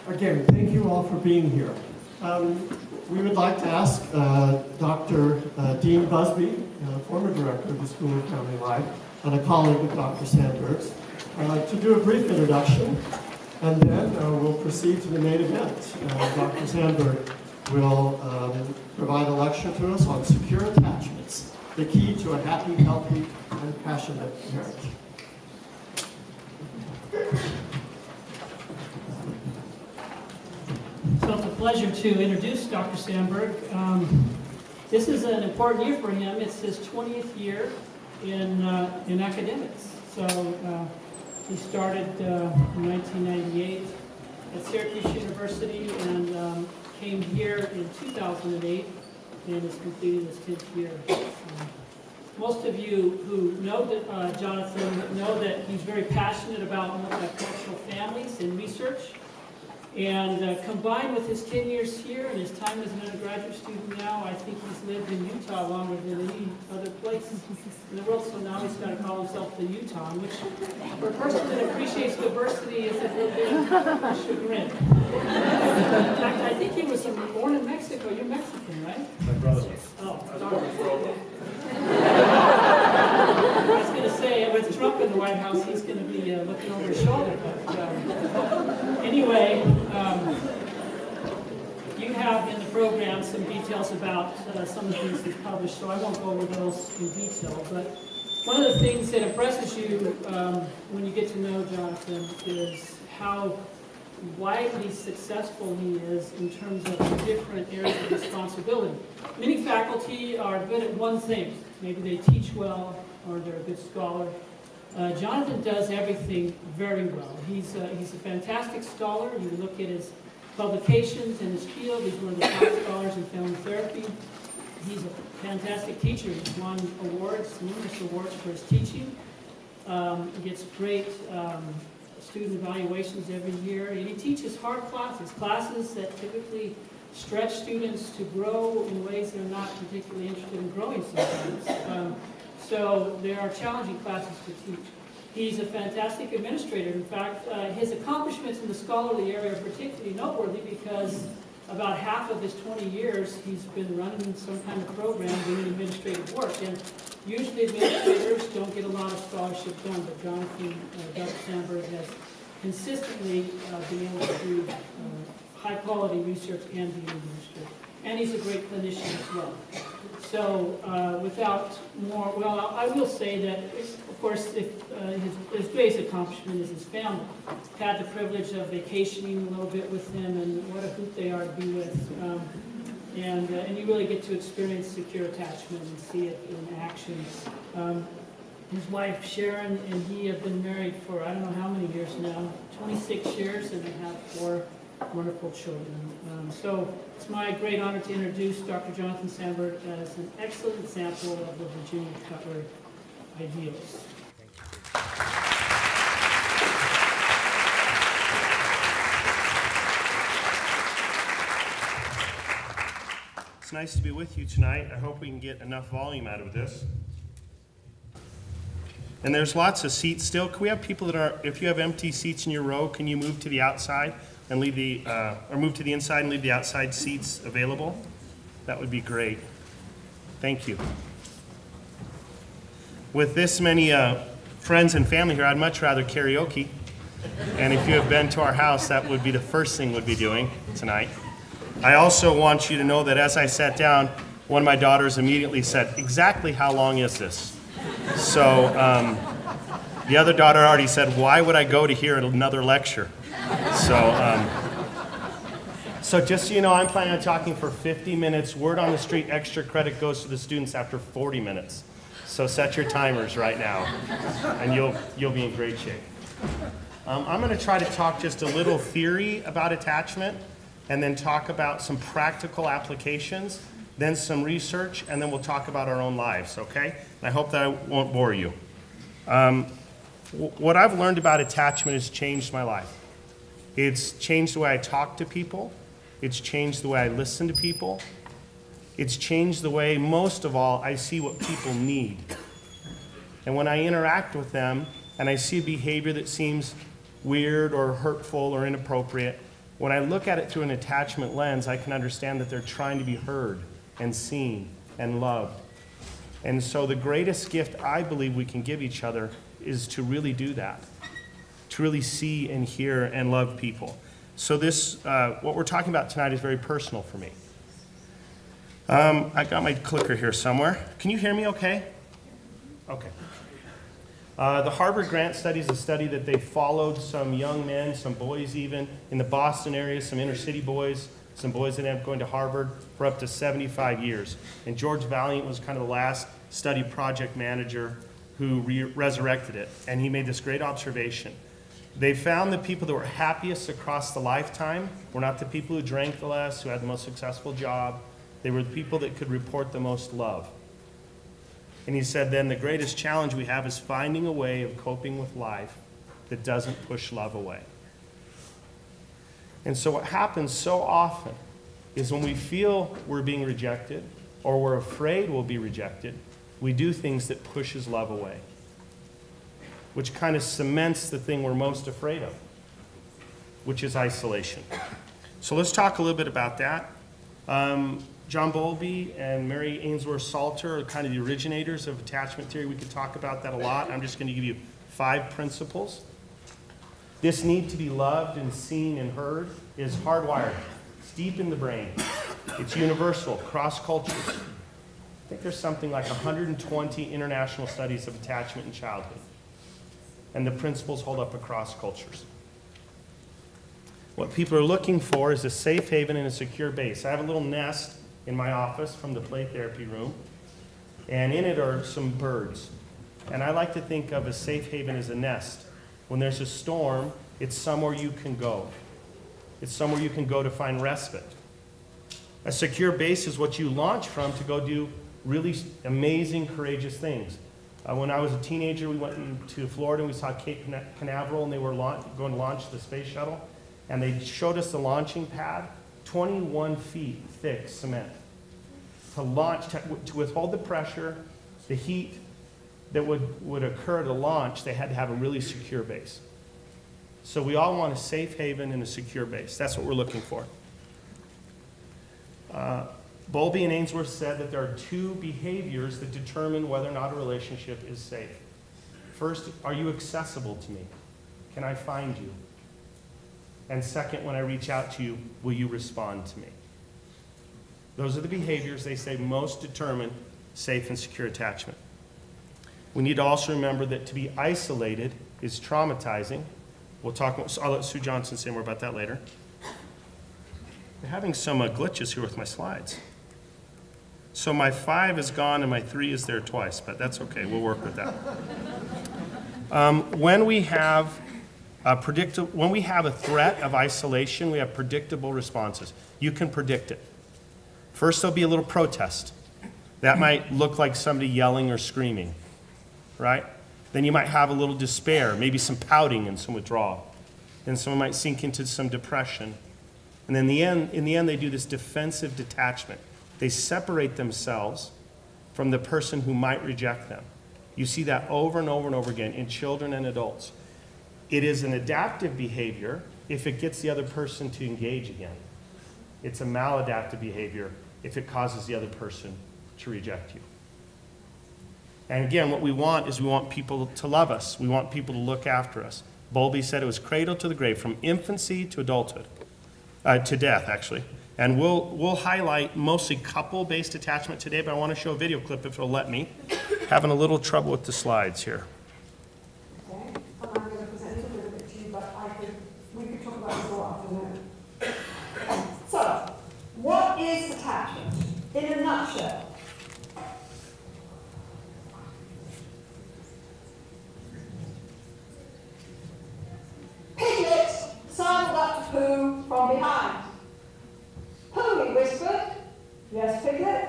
Again, thank you all for being here. We would like to ask Dr. Dean Busby, former director of the School of Family Life, and a colleague of Dr. Steinberg's, to do a brief introduction, and then we'll proceed to the main event. Dr. Steinberg will provide a lecture to us on secure attachments, the key to a happy, healthy, and passionate marriage. So it's a pleasure to introduce Dr. Steinberg. This is an important year for him. It's his 20th year in academics. So he started in 1998 at Syracuse University and came here in 2008 and is completing his 10th year. Most of you who know Jonathan know that he's very passionate about multicultural families and research. And combined with his 10 years here and his time as an undergraduate student now, I think he's lived in Utah longer than any other place in the world. So now he's got to call himself the Utah, which for a person that appreciates diversity is a little bit of a chagrin. In fact, I think he was born in Mexico. You're Mexican, right? My brother. Oh, sorry. I was going to say, with Trump in the White House, he's going to be looking over his shoulder. But anyway, you have in the program some details about some of the things he's published, so I won't go over those in detail. But one of the things that impresses you when you get to know Jonathan is how widely successful he is in terms of the different areas of responsibility. Many faculty are good at one thing. Maybe they teach well or they're a good scholar. Jonathan does everything very well. He's a fantastic scholar. You look at his publications in his field. He's one of the top scholars in family therapy. He's a fantastic teacher. He's won numerous awards for his teaching. He gets great student evaluations every year, and he teaches hard classes that typically stretch students to grow in ways they're not particularly interested in growing sometimes. So there are challenging classes to teach. He's a fantastic administrator. In fact, his accomplishments in the scholarly area are particularly noteworthy because about half of his 20 years he's been running some kind of program doing administrative work. And usually administrators don't get a lot of scholarship done, but Jonathan, Dr. Steinberg has consistently been able to do high-quality research and be an administrator. And he's a great clinician as well. So without more, well, I will say that, of course, his greatest accomplishment is his family. Had the privilege of vacationing a little bit with him, and what a hoot they are to be with. And you really get to experience secure attachment and see it in action. His wife, Sharon, and he have been married for I don't know how many years now, 26 years, and they have 4 wonderful children. So it's my great honor to introduce Dr. Jonathan Steinberg as an excellent example of the Virginia Cutler ideals. It's nice to be with you tonight. I hope we can get enough volume out of this. And there's lots of seats still. Can we have people that are, if you have empty seats in your row, can you move to the outside and leave the, or move to the inside and leave the outside seats available? That would be great. Thank you. With this many friends and family here, I'd much rather karaoke. And if you have been to our house, that would be the first thing we'd be doing tonight. I also want you to know that as I sat down, one of my daughters immediately said, "Exactly how long is this?" So the other daughter already said, "Why would I go to hear another lecture?" So just so you know, I'm planning on talking for 50 minutes. Word on the street, extra credit goes to the students after 40 minutes. So set your timers right now, and you'll be in great shape. I'm going to try to talk just a little theory about attachment, and then talk about some practical applications, then some research, and then we'll talk about our own lives, okay? And I hope that I won't bore you. What I've learned about attachment has changed my life. It's changed the way I talk to people. It's changed the way I listen to people. It's changed the way, most of all, I see what people need. And when I interact with them and I see a behavior that seems weird or hurtful or inappropriate, When I look at it through an attachment lens, I can understand that they're trying to be heard and seen and loved. And so the greatest gift I believe we can give each other is to really do that, to really see and hear and love people. So this, what we're talking about tonight is very personal for me. I got my clicker here somewhere. Can you hear me okay? Okay. The Harvard Grant Study is a study that they followed some young men, some boys even, in the Boston area, some inner city boys, some boys that ended up going to Harvard for up to 75 years. And George Valiant was kind of the last study project manager who resurrected it. And he made this great observation. They found the people that were happiest across the lifetime were not the people who drank the less, who had the most successful job. They were the people that could report the most love. And he said, then the greatest challenge we have is finding a way of coping with life that doesn't push love away. And so what happens so often is when we feel we're being rejected or we're afraid we'll be rejected, we do things that pushes love away, which kind of cements the thing we're most afraid of, which is isolation. So let's talk a little bit about that. John Bowlby and Mary Ainsworth Salter are kind of the originators of attachment theory. We could talk about that a lot. I'm just going to give you 5 principles. This need to be loved and seen and heard is hardwired. It's deep in the brain. It's universal, cross cultures. I think there's something like 120 international studies of attachment in childhood. And the principles hold up across cultures. What people are looking for is a safe haven and a secure base. I have a little nest in my office from the play therapy room, and in it are some birds. And I like to think of a safe haven as a nest. When there's a storm, it's somewhere you can go. It's somewhere you can go to find respite. A secure base is what you launch from to go do really amazing, courageous things. When I was a teenager, we went to Florida and we saw Cape Canaveral, and they were going to launch the space shuttle. And they showed us the launching pad, 21 feet thick cement. To launch, to withhold the pressure, the heat that would occur to launch, they had to have a really secure base. So we all want a safe haven and a secure base. That's what we're looking for. Bowlby and Ainsworth said that there are 2 behaviors that determine whether or not a relationship is safe. First, are you accessible to me? Can I find you? And second, when I reach out to you, will you respond to me? Those are the behaviors they say most determine safe and secure attachment. We need to also remember that to be isolated is traumatizing. I'll let Sue Johnson say more about that later. We're having some glitches here with my slides. So my 5 is gone and my 3 is there twice, but that's okay. We'll work with that. When we have a threat of isolation, we have predictable responses. You can predict it. First, there'll be a little protest. That might look like somebody yelling or screaming, right? Then you might have a little despair, maybe some pouting and some withdrawal. Then someone might sink into some depression. And then in the end, they do this defensive detachment. They separate themselves from the person who might reject them. You see that over and over and over again in children and adults. It is an adaptive behavior if it gets the other person to engage again. It's a maladaptive behavior if it causes the other person to reject you. And again, what we want is we want people to love us. We want people to look after us. Bowlby said it was cradle to the grave, from infancy to adulthood, to death, actually. And we'll highlight mostly couple-based attachment today, but I want to show a video clip if it'll let me. Having a little trouble with the slides here. Okay, and I'm going to present it a little bit to you, but we could talk about this all afternoon. So, what is attachment? In a nutshell. Piglet sidled up to Pooh from behind. Pooh, he whispered. Yes, Piglet?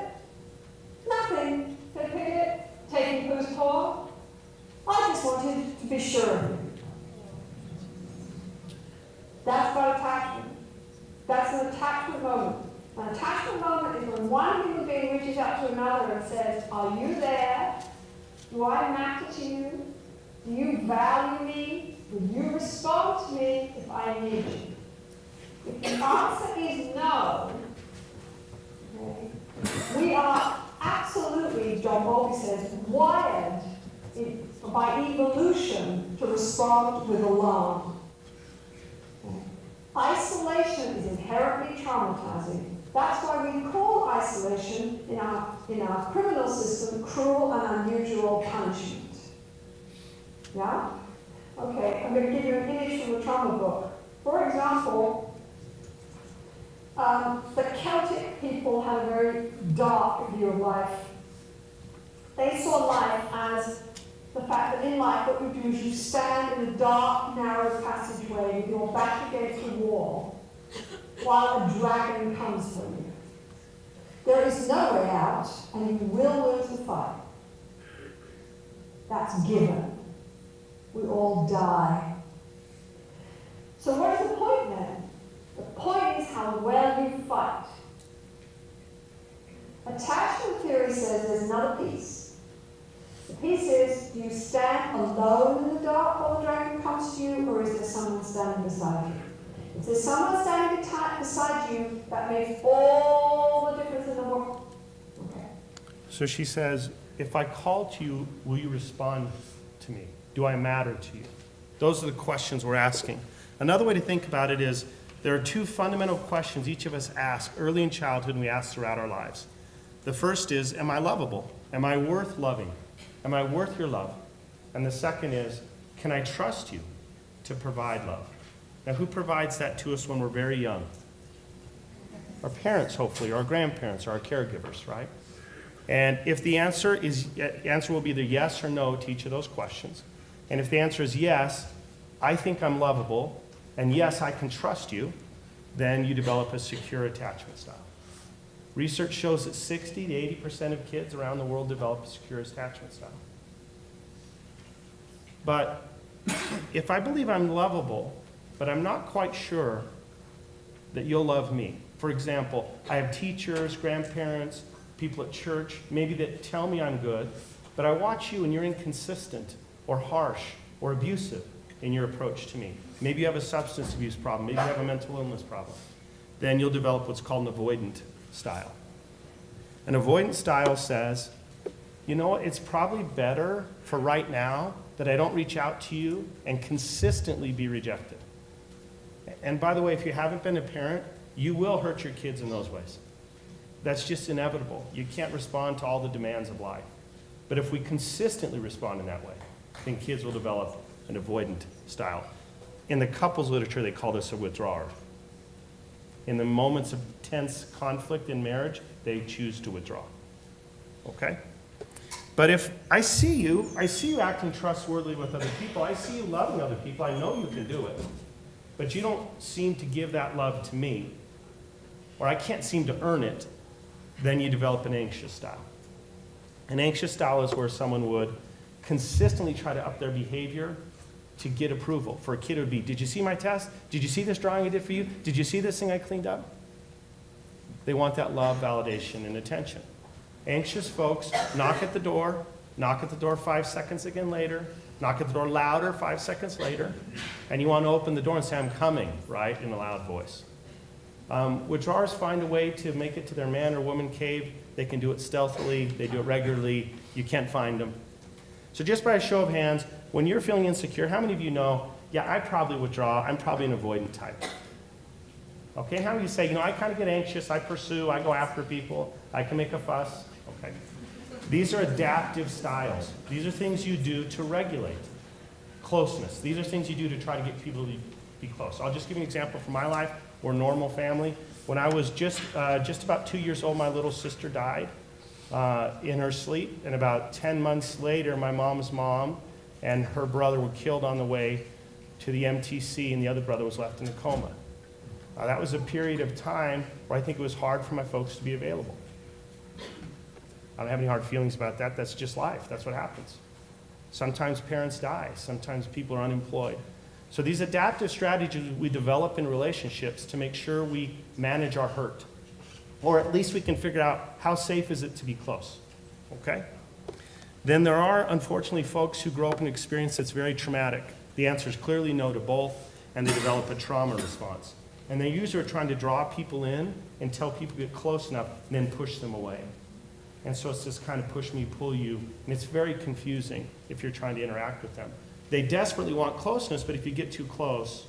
Nothing, said Piglet, taking Pooh's paw. I just wanted to be sure of you. That's about attachment. That's an attachment moment. An attachment moment is when one human being reaches out to another and says, are you there? Do I matter to you? Do you value me? Will you respond to me if I need you? It by evolution to respond with alarm. Isolation is inherently traumatizing. That's why we call isolation in our criminal system cruel and unusual punishment. Yeah? Okay, I'm going to give you an image from the trauma book. For example, the Celtic people had a very dark view of life. They saw life as the fact that in life what you do is you stand in a dark, narrow passageway with your back against a wall while a dragon comes for you. There is no way out, and you will lose the fight. That's given. We all die. So what is the point then? The point is how well you fight. Attachment theory says there's another piece. The piece is, do you stand alone in the dark while the dragon comes to you, or is there someone standing beside you? If there's someone standing beside you, that makes all the difference in the world. Okay. So she says, if I call to you, will you respond to me? Do I matter to you? Those are the questions we're asking. Another way to think about it is, there are two fundamental questions each of us ask early in childhood and we ask throughout our lives. The first is, am I lovable? Am I worth loving? Am I worth your love? And the second is, can I trust you to provide love? Now, who provides that to us when we're very young? Our parents, hopefully, or our grandparents, or our caregivers, right? And if the answer will be either yes or no to each of those questions. And if the answer is yes, I think I'm lovable, and yes, I can trust you, then you develop a secure attachment style. Research shows that 60 to 80% of kids around the world develop a secure attachment style. But if I believe I'm lovable, but I'm not quite sure that you'll love me. For example, I have teachers, grandparents, people at church, maybe that tell me I'm good, but I watch you and you're inconsistent or harsh or abusive in your approach to me. Maybe you have a substance abuse problem, maybe you have a mental illness problem. Then you'll develop what's called an avoidant style. An avoidant style says, you know what, it's probably better for right now that I don't reach out to you and consistently be rejected. And by the way, if you haven't been a parent, you will hurt your kids in those ways. That's just inevitable. You can't respond to all the demands of life. But if we consistently respond in that way, then kids will develop an avoidant style. In the couples literature, they call this a withdrawer. In the moments of tense conflict in marriage, they choose to withdraw. Okay? But if I see you acting trustworthy with other people, I see you loving other people, I know you can do it, but you don't seem to give that love to me, or I can't seem to earn it, then you develop an anxious style. An anxious style is where someone would consistently try to up their behavior to get approval. For a kid, it would be, did you see my test? Did you see this drawing I did for you? Did you see this thing I cleaned up? They want that love, validation, and attention. Anxious folks knock at the door 5 seconds again later, knock at the door louder 5 seconds later, and you want to open the door and say, I'm coming, right, in a loud voice. Withdrawers find a way to make it to their man or woman cave. They can do it stealthily, they do it regularly, you can't find them. So just by a show of hands, when you're feeling insecure, how many of you know, yeah, I probably withdraw, I'm probably an avoidant type? Okay, how many of you say, you know, I kind of get anxious, I pursue, I go after people, I can make a fuss? Okay. These are adaptive styles. These are things you do to regulate closeness. These are things you do to try to get people to be close. I'll just give you an example from my life. We're a normal family. When I was just about 2 years old, my little sister died in her sleep. And about 10 months later, my mom's mom and her brother were killed on the way to the MTC, and the other brother was left in a coma. That was a period of time where I think it was hard for my folks to be available. I don't have any hard feelings about that. That's just life. That's what happens. Sometimes parents die. Sometimes people are unemployed. So these adaptive strategies we develop in relationships to make sure we manage our hurt. Or at least we can figure out how safe is it to be close. Okay? Then there are, unfortunately, folks who grow up in an experience that's very traumatic. The answer is clearly no to both, and they develop a trauma response. And they usually are trying to draw people in until people get close enough, and then push them away. And so it's this kind of push me, pull you, and it's very confusing if you're trying to interact with them. They desperately want closeness, but if you get too close,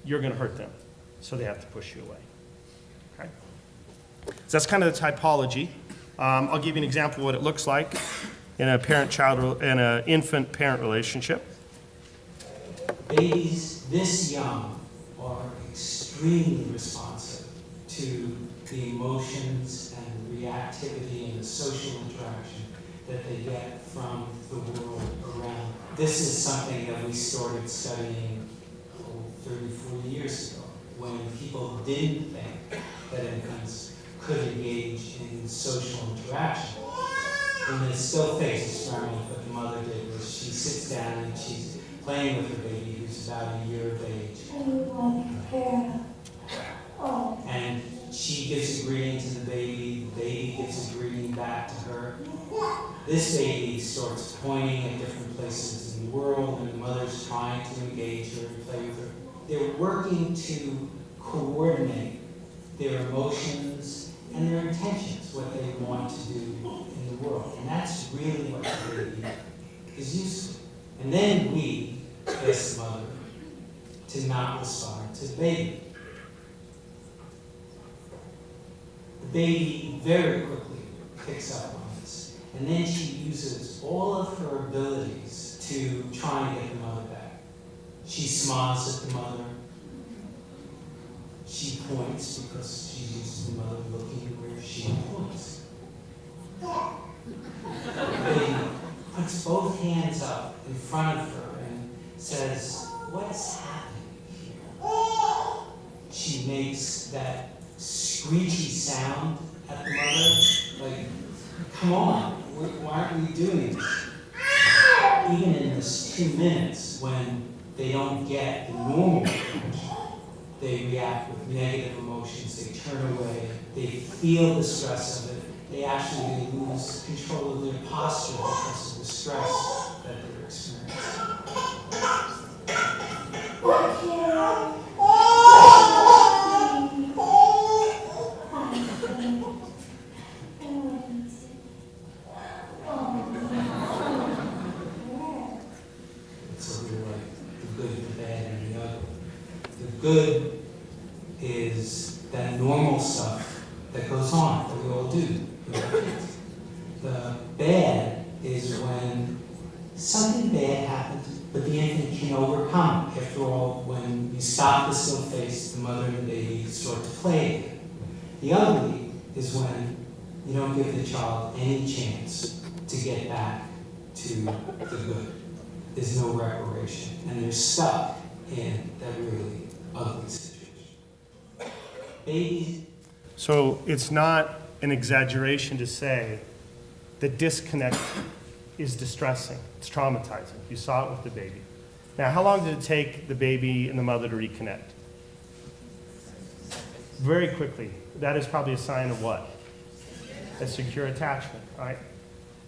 you're going to hurt them. So they have to push you away. Okay? So that's kind of the typology. I'll give you an example of what it looks like in an infant-parent relationship. Babies this young are extremely responsive to the emotions and reactivity and the social interaction that they get from the world around. This is something that we started studying 30, 40 years ago, when people didn't think that infants could engage in social interaction. And it's still face experiment what the mother did was she sits down and she's playing with her baby who's about a year of age. And she gives a greeting to the baby gives a greeting back to her. This baby starts pointing at different places in the world, and the mother's trying to engage her and play with her. They're working to coordinate their emotions and their intentions, what they want to do in the world. And that's really what the baby is used to. And then we ask the mother to not respond to the baby. The baby very quickly picks up on this. And then she uses all of her abilities to try and get the mother back. She smiles at the mother. She points because she's used to the mother looking where she points. The baby puts both hands up in front of her and says, "What is happening here?" She makes that screechy sound at the mother, like, "Come on, why aren't we doing this?" Even in this 2 minutes, when they don't get the normal reaction, they react with negative emotions, they turn away, they feel the stress of it, they actually lose control of their posture because of the stress that they're experiencing. So we're like the good, the bad, and the ugly. The good is that normal stuff that goes on, that we all do with our kids. The bad is when something bad happens, but the infant can overcome it. After all, when you stop the still face, the mother and the baby start to play again. The ugly is when you don't give the child any chance to get back to the good. There's no reparation, and they're stuck in that really ugly situation. Babies. So it's not an exaggeration to say that disconnect is distressing. It's traumatizing. You saw it with the baby. Now, how long did it take the baby and the mother to reconnect? Very quickly. That is probably a sign of what? A secure attachment, right?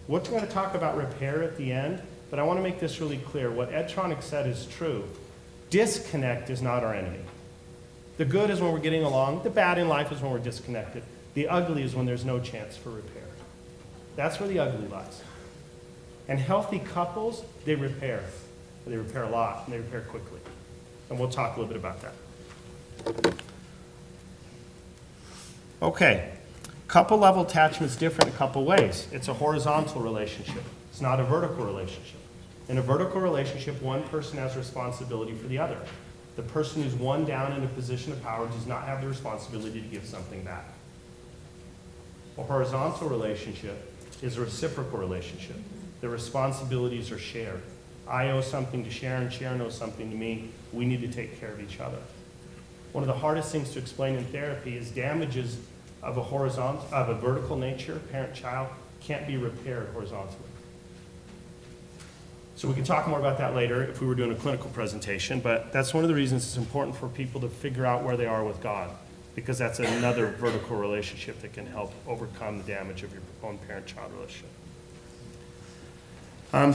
We're going to talk about repair at the end, but I want to make this really clear. What Ed Tronick said is true. Disconnect is not our enemy. The good is when we're getting along. The bad in life is when we're disconnected. The ugly is when there's no chance for repair. That's where the ugly lies. And healthy couples, they repair. They repair a lot, and they repair quickly. And we'll talk a little bit about that. Okay. Couple level attachment is different in a couple ways. It's a horizontal relationship. It's not a vertical relationship. In a vertical relationship, one person has responsibility for the other. The person who's one down in a position of power does not have the responsibility to give something back. A horizontal relationship is a reciprocal relationship. The responsibilities are shared. I owe something to Sharon, Sharon owes something to me. We need to take care of each other. One of the hardest things to explain in therapy is damages of a vertical nature, parent-child, can't be repaired horizontally. So we can talk more about that later if we were doing a clinical presentation, but that's one of the reasons it's important for people to figure out where they are with God, because that's another vertical relationship that can help overcome the damage of your own parent-child relationship.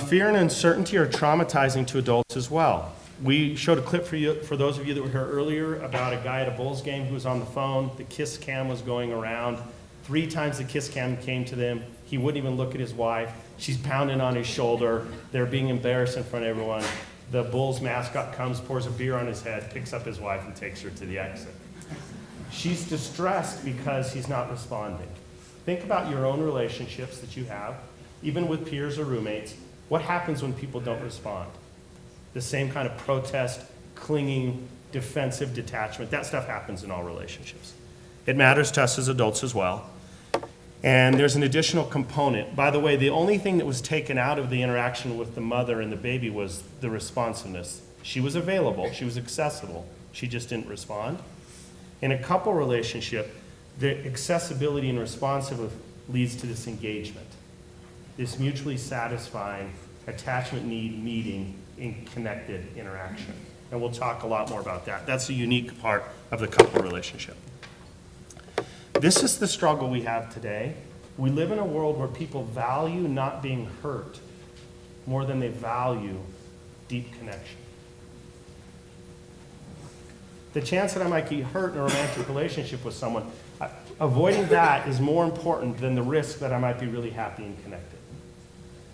Fear and uncertainty are traumatizing to adults as well. We showed a clip for those of you that were here earlier about a guy at a Bulls game who was on the phone. The kiss cam was going around. 3 times the kiss cam came to them. He wouldn't even look at his wife. She's pounding on his shoulder. They're being embarrassed in front of everyone. The Bulls mascot comes, pours a beer on his head, picks up his wife, and takes her to the exit. She's distressed because he's not responding. Think about your own relationships that you have, even with peers or roommates. What happens when people don't respond? The same kind of protest, clinging, defensive detachment. That stuff happens in all relationships. It matters to us as adults as well. And there's an additional component. By the way, the only thing that was taken out of the interaction with the mother and the baby was the responsiveness. She was available, she was accessible, she just didn't respond. In a couple relationship, the accessibility and responsiveness leads to this engagement, this mutually satisfying attachment need meeting in connected interaction. And we'll talk a lot more about that. That's a unique part of the couple relationship. This is the struggle we have today. We live in a world where people value not being hurt more than they value deep connection. The chance that I might get hurt in a romantic relationship with someone, avoiding that is more important than the risk that I might be really happy and connected.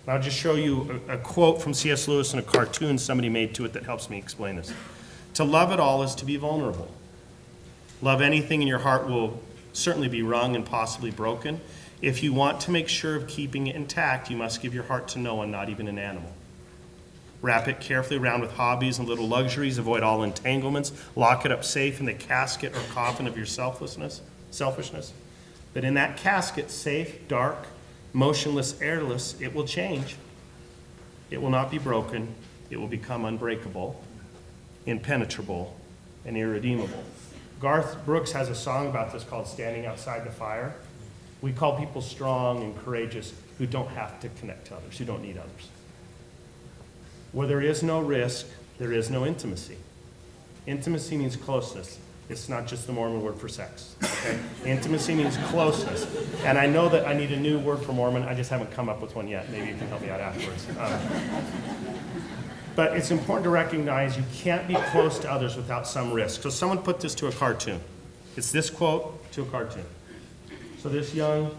And I'll just show you a quote from C.S. Lewis in a cartoon somebody made to it that helps me explain this. To love at all is to be vulnerable. Love anything in your heart will certainly be wrung and possibly broken. If you want to make sure of keeping it intact, you must give your heart to no one, not even an animal. Wrap it carefully around with hobbies and little luxuries. Avoid all entanglements. Lock it up safe in the casket or coffin of your selfishness. But in that casket, safe, dark, motionless, airless, it will change. It will not be broken. It will become unbreakable, impenetrable, and irredeemable. Garth Brooks has a song about this called Standing Outside the Fire. We call people strong and courageous who don't have to connect to others, who don't need others. Where there is no risk, there is no intimacy. Intimacy means closeness. It's not just the Mormon word for sex. Okay? Intimacy means closeness. And I know that I need a new word for Mormon. I just haven't come up with one yet. Maybe you can help me out afterwards. But it's important to recognize you can't be close to others without some risk. So someone put this to a cartoon. It's this quote to a cartoon. So this young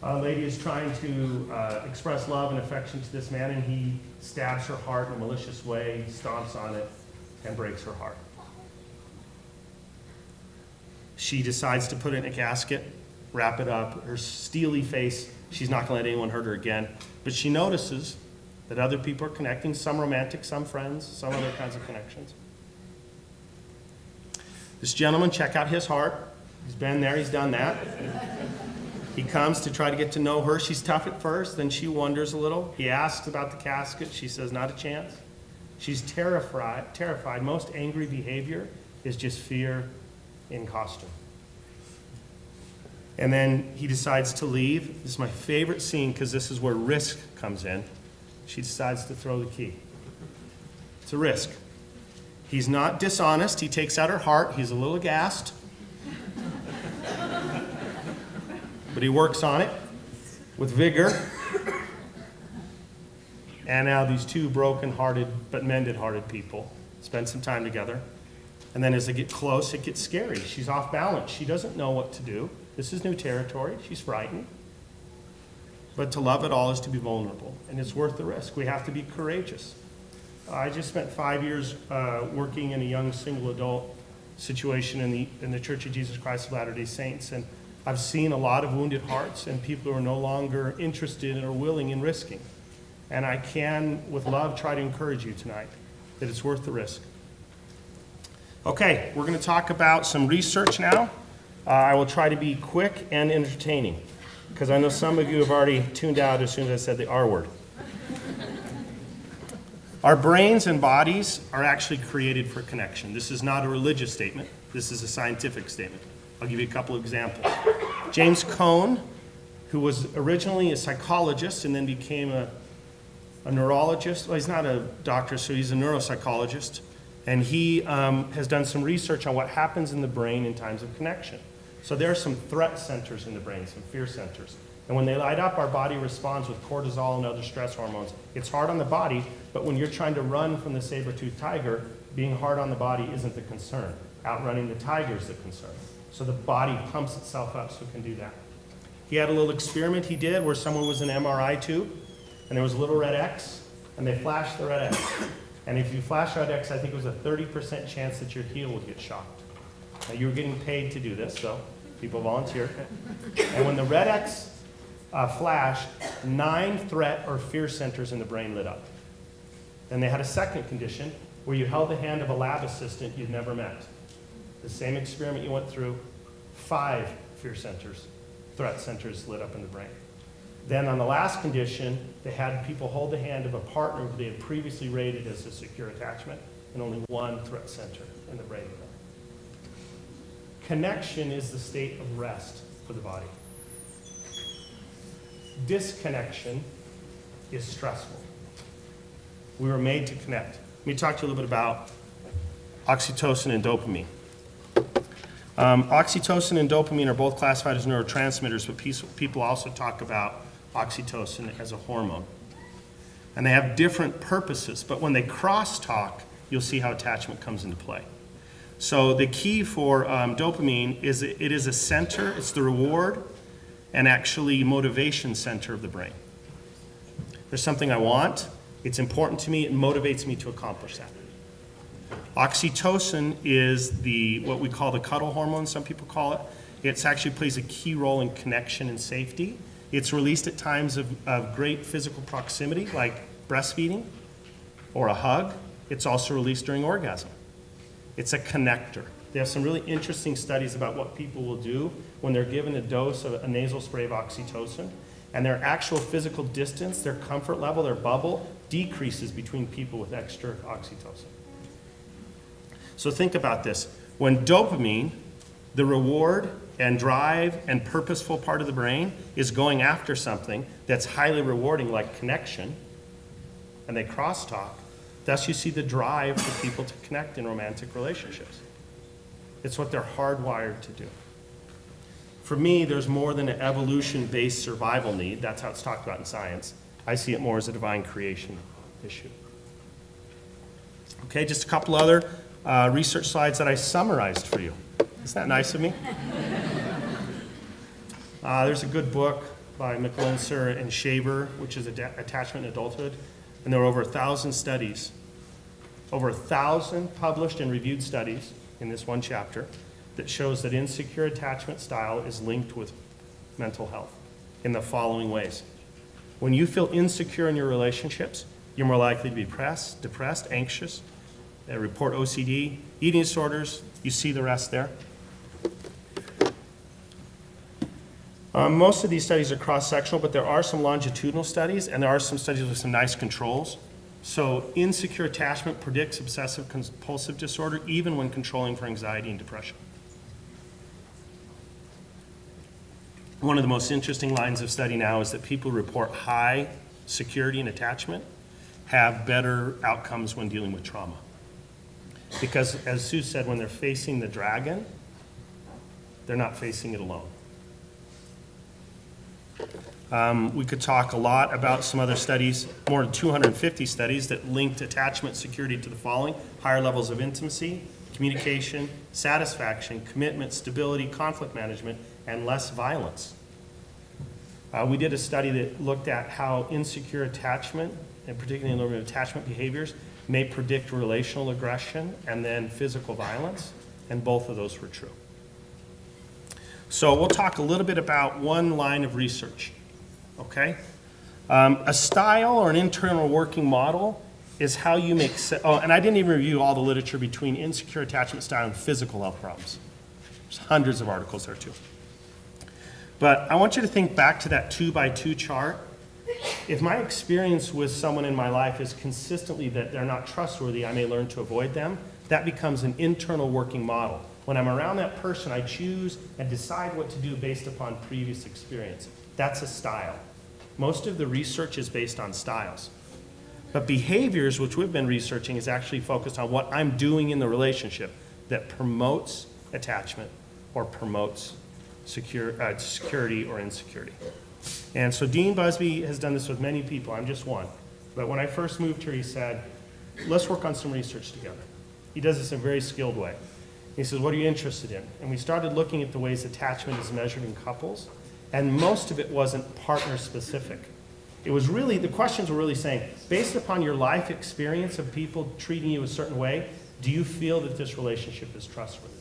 lady is trying to express love and affection to this man, and he stabs her heart in a malicious way, stomps on it, and breaks her heart. She decides to put it in a casket, wrap it up. Her steely face, she's not going to let anyone hurt her again. But she notices that other people are connecting, some romantic, some friends, some other kinds of connections. This gentleman, check out his heart. He's been there, he's done that. He comes to try to get to know her. She's tough at first, then she wonders a little. He asks about the casket. She says, not a chance. She's terrified. Most angry behavior is just fear in costume. And then he decides to leave. This is my favorite scene because this is where risk comes in. She decides to throw the key. It's a risk. He's not dishonest. He takes out her heart. He's a little aghast. But he works on it with vigor. And now these two broken-hearted but mended-hearted people spend some time together. And then as they get close, it gets scary. She's off balance. She doesn't know what to do. This is new territory. She's frightened. But to love it all is to be vulnerable, and it's worth the risk. We have to be courageous. I just spent 5 years working in a young single adult situation in the Church of Jesus Christ of Latter-day Saints, and I've seen a lot of wounded hearts and people who are no longer interested or willing in risking. And I can, with love, try to encourage you tonight that it's worth the risk. Okay, we're going to talk about some research now. I will try to be quick and entertaining, because I know some of you have already tuned out as soon as I said the R word. Our brains and bodies are actually created for connection. This is not a religious statement. This is a scientific statement. I'll give you a couple of examples. James Cone, who was originally a psychologist and then became a neurologist. Well, he's not a doctor, so he's a neuropsychologist. And he has done some research on what happens in the brain in times of connection. So there are some threat centers in the brain, some fear centers. And when they light up, our body responds with cortisol and other stress hormones. It's hard on the body, but when you're trying to run from the saber-toothed tiger, being hard on the body isn't the concern. Outrunning the tiger is the concern. So the body pumps itself up so it can do that. He had a little experiment he did where someone was in an MRI tube, and there was a little red X, and they flashed the red X. And if you flash red X, I think it was a 30% chance that your heel would get shocked. Now, you were getting paid to do this, so people volunteered. And when the red X flashed, 9 threat or fear centers in the brain lit up. Then they had a second condition where you held the hand of a lab assistant you'd never met. The same experiment you went through, 5 fear centers, threat centers lit up in the brain. Then on the last condition, they had people hold the hand of a partner who they had previously rated as a secure attachment, and only 1 threat center in the brain. Connection is the state of rest for the body. Disconnection is stressful. We were made to connect. Let me talk to you a little bit about oxytocin and dopamine. Oxytocin and dopamine are both classified as neurotransmitters, but people also talk about oxytocin as a hormone. And they have different purposes, but when they crosstalk, you'll see how attachment comes into play. So the key for dopamine is it is a center, it's the reward and actually motivation center of the brain. There's something I want, it's important to me, it motivates me to accomplish that. Oxytocin is what we call the cuddle hormone, some people call it. It actually plays a key role in connection and safety. It's released at times of great physical proximity, like breastfeeding or a hug. It's also released during orgasm. It's a connector. They have some really interesting studies about what people will do when they're given a dose of a nasal spray of oxytocin, and their actual physical distance, their comfort level, their bubble, decreases between people with extra oxytocin. So think about this. When dopamine, the reward and drive and purposeful part of the brain, is going after something that's highly rewarding, like connection, and they crosstalk, thus you see the drive for people to connect in romantic relationships. It's what they're hardwired to do. For me, there's more than an evolution-based survival need. That's how it's talked about in science. I see it more as a divine creation issue. Okay, just a couple other research slides that I summarized for you. Isn't that nice of me? There's a good book by McLenser and Shaver, which is Attachment in Adulthood. And there were over 1,000 studies, over 1,000 published and reviewed studies in this one chapter that shows that insecure attachment style is linked with mental health in the following ways. When you feel insecure in your relationships, you're more likely to be depressed, anxious, report OCD, eating disorders. You see the rest there. Most of these studies are cross-sectional, but there are some longitudinal studies, and there are some studies with some nice controls. So insecure attachment predicts obsessive compulsive disorder, even when controlling for anxiety and depression. One of the most interesting lines of study now is that people who report high security and attachment have better outcomes when dealing with trauma. Because, as Sue said, when they're facing the dragon, they're not facing it alone. We could talk a lot about some other studies, more than 250 studies that linked attachment security to the following: higher levels of intimacy, communication, satisfaction, commitment, stability, conflict management, and less violence. We did a study that looked at how insecure attachment, and particularly in attachment behaviors, may predict relational aggression and then physical violence, and both of those were true. So we'll talk a little bit about one line of research, okay? A style or an internal working model is how you make and I didn't even review all the literature between insecure attachment style and physical health problems. There's hundreds of articles there too. But I want you to think back to that 2x2 chart. If my experience with someone in my life is consistently that they're not trustworthy, I may learn to avoid them. That becomes an internal working model. When I'm around that person, I choose and decide what to do based upon previous experience. That's a style. Most of the research is based on styles. But behaviors, which we've been researching, is actually focused on what I'm doing in the relationship that promotes attachment or promotes security or insecurity. And so Dean Busby has done this with many people. I'm just one. But when I first moved here, he said, let's work on some research together. He does this in a very skilled way. He says, what are you interested in? And we started looking at the ways attachment is measured in couples. And most of it wasn't partner specific. It was really, the questions were really saying, based upon your life experience of people treating you a certain way, do you feel that this relationship is trustworthy?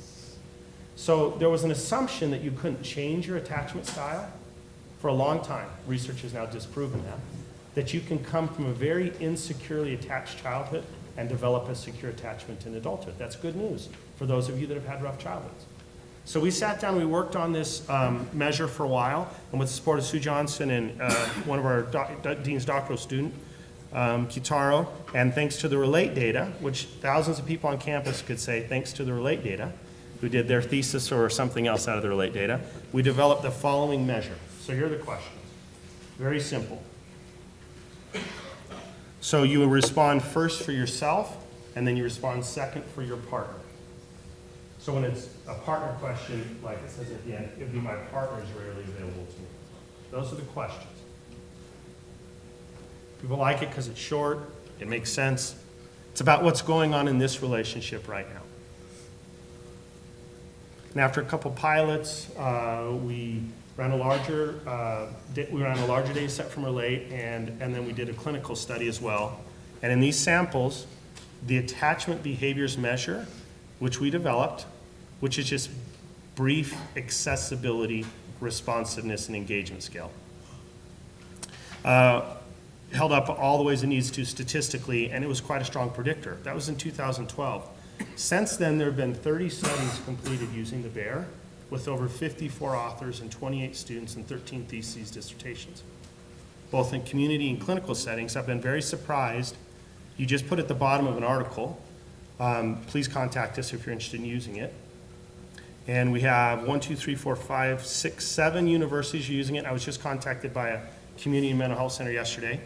So there was an assumption that you couldn't change your attachment style for a long time. Research has now disproven that you can come from a very insecurely attached childhood and develop a secure attachment in adulthood. That's good news for those of you that have had rough childhoods. So we sat down, we worked on this measure for a while, and with the support of Sue Johnson and one of our Dean's doctoral student, Kitaro, and thanks to the RELATE data, which thousands of people on campus could say thanks to the RELATE data, who did their thesis or something else out of the RELATE data, we developed the following measure. So here are the questions. Very simple. So you would respond first for yourself, and then you respond second for your partner. So when it's a partner question, like it says at the end, it would be my partner is rarely available to me. Those are the questions. People like it because it's short, it makes sense. It's about what's going on in this relationship right now. And after a couple pilots, we ran a larger data set from RELATE, and then we did a clinical study as well. And in these samples, the attachment behaviors measure, which we developed, which is just brief accessibility, responsiveness, and engagement scale. Held up all the ways it needs to statistically, and it was quite a strong predictor. That was in 2012. Since then, there have been 30 studies completed using the BEAR, with over 54 authors and 28 students and 13 theses dissertations, both in community and clinical settings. I've been very surprised. You just put at the bottom of an article, please contact us if you're interested in using it. And we have 7 universities using it. I was just contacted by a community mental health center yesterday.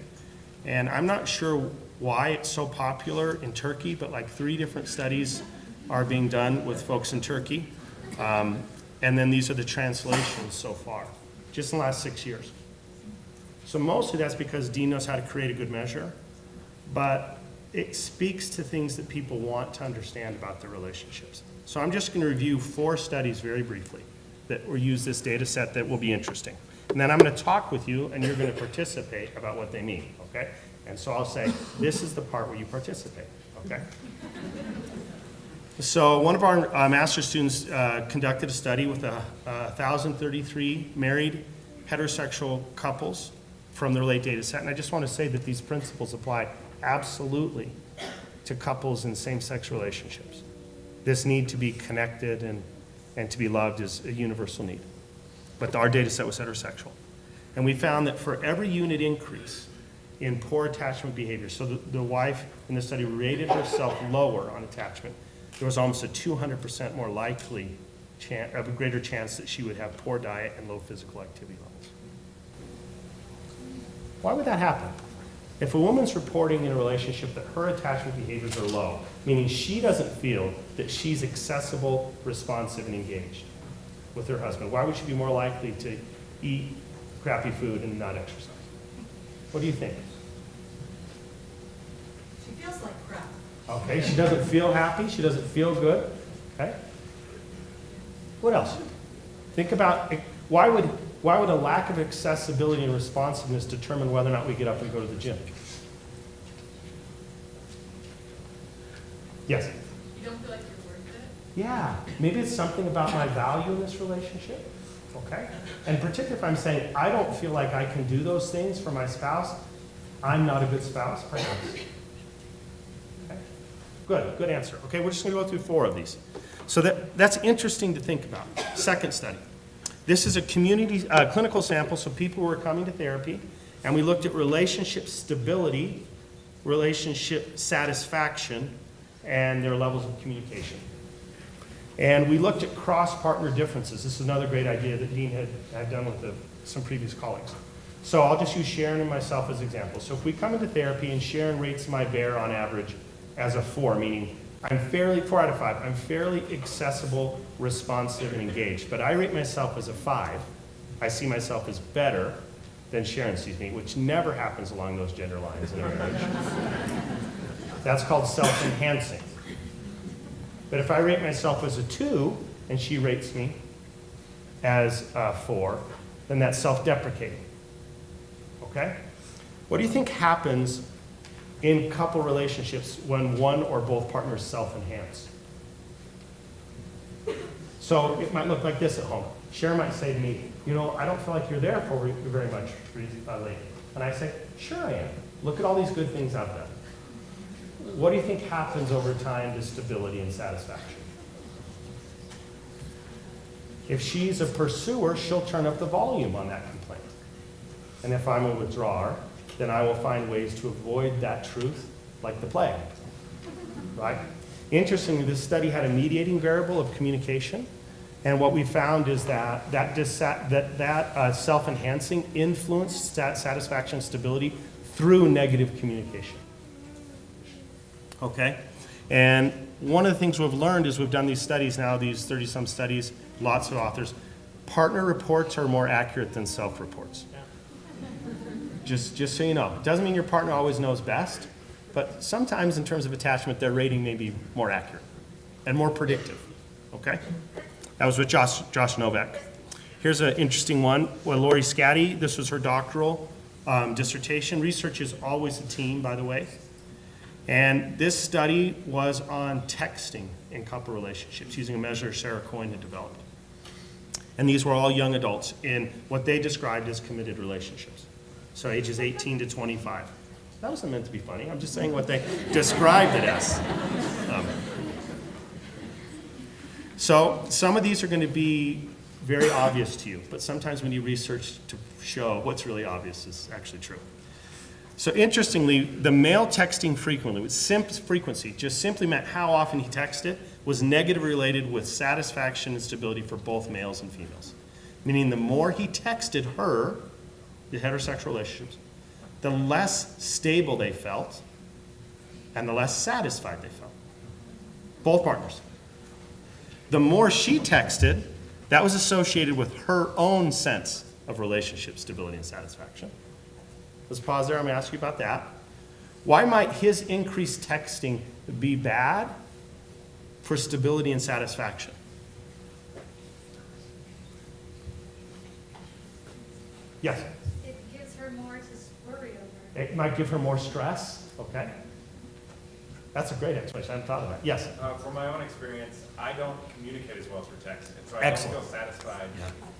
And I'm not sure why it's so popular in Turkey, but like 3 different studies are being done with folks in Turkey. And then these are the translations so far, just in the last 6 years. So mostly that's because Dean knows how to create a good measure, but it speaks to things that people want to understand about their relationships. So I'm just going to review 4 studies very briefly that will use this data set that will be interesting. And then I'm going to talk with you, and you're going to participate about what they mean, okay? And so I'll say, this is the part where you participate, okay? So one of our master's students conducted a study with 1,033 married heterosexual couples from the RELATE data set. And I just want to say that these principles apply absolutely to couples in same-sex relationships. This need to be connected and to be loved is a universal need. But our data set was heterosexual. And we found that for every unit increase in poor attachment behavior, so the wife in the study rated herself lower on attachment, there was almost a 200% more likely a greater chance that she would have poor diet and low physical activity levels. Why would that happen? If a woman's reporting in a relationship that her attachment behaviors are low, meaning she doesn't feel that she's accessible, responsive, and engaged with her husband, why would she be more likely to eat crappy food and not exercise? What do you think? She feels like crap. Okay, she doesn't feel happy, she doesn't feel good, okay? What else? Think about, why would a lack of accessibility and responsiveness determine whether or not we get up and go to the gym? Yes? You don't feel like you're worth it? Yeah, maybe it's something about my value in this relationship, okay? And particularly if I'm saying, I don't feel like I can do those things for my spouse, I'm not a good spouse, perhaps. Okay. Good answer. Okay, we're just gonna go through 4 of these. So that's interesting to think about. Second study. This is a community clinical sample, so people were coming to therapy, and we looked at relationship stability, relationship satisfaction, and their levels of communication. And we looked at cross-partner differences. This is another great idea that Dean had done with some previous colleagues. So I'll just use Sharon and myself as examples. So if we come into therapy and Sharon rates my bear on average as a 4, meaning 4 out of 5, I'm fairly accessible, responsive, and engaged. But I rate myself as a 5. I see myself as better than Sharon sees me, which never happens along those gender lines in a marriage. That's called self-enhancing. But if I rate myself as a 2, and she rates me as a 4, then that's self-deprecating. Okay? What do you think happens in couple relationships when one or both partners self-enhance? So it might look like this at home. Sharon might say to me, you know, I don't feel like you're there for me very much lately. And I say, sure I am. Look at all these good things I've done. What do you think happens over time to stability and satisfaction? If she's a pursuer, she'll turn up the volume on that complaint. And if I'm a withdrawer, then I will find ways to avoid that truth like the plague. Right? Interestingly, this study had a mediating variable of communication. And what we found is that self-enhancing influenced satisfaction and stability through negative communication. Okay? And one of the things we've learned is we've done these studies now, these 30-some studies, lots of authors. Partner reports are more accurate than self-reports. Just so you know. It doesn't mean your partner always knows best, but sometimes in terms of attachment, their rating may be more accurate and more predictive. Okay? That was with Josh Novak. Here's an interesting one. Well, Lori Scatty, this was her doctoral dissertation. Research is always a team, by the way. And this study was on texting in couple relationships using a measure Sarah Coyne had developed. And these were all young adults in what they described as committed relationships. So ages 18 to 25. That wasn't meant to be funny. I'm just saying what they described it as. So some of these are going to be very obvious to you, but sometimes when you research to show what's really obvious is actually true. So interestingly, the male texting frequently, with frequency, just simply meant how often he texted, was negatively related with satisfaction and stability for both males and females. Meaning the more he texted her, the heterosexual relationships, the less stable they felt and the less satisfied they felt. Both partners. The more she texted, that was associated with her own sense of relationship stability and satisfaction. Let's pause there. I'm going to ask you about that. Why might his increased texting be bad for stability and satisfaction? Yes? It gives her more to worry over. It might give her more stress. Okay. That's a great explanation. I hadn't thought of that. Yes? From my own experience, I don't communicate as well through text, and so I Excellent. don't feel satisfied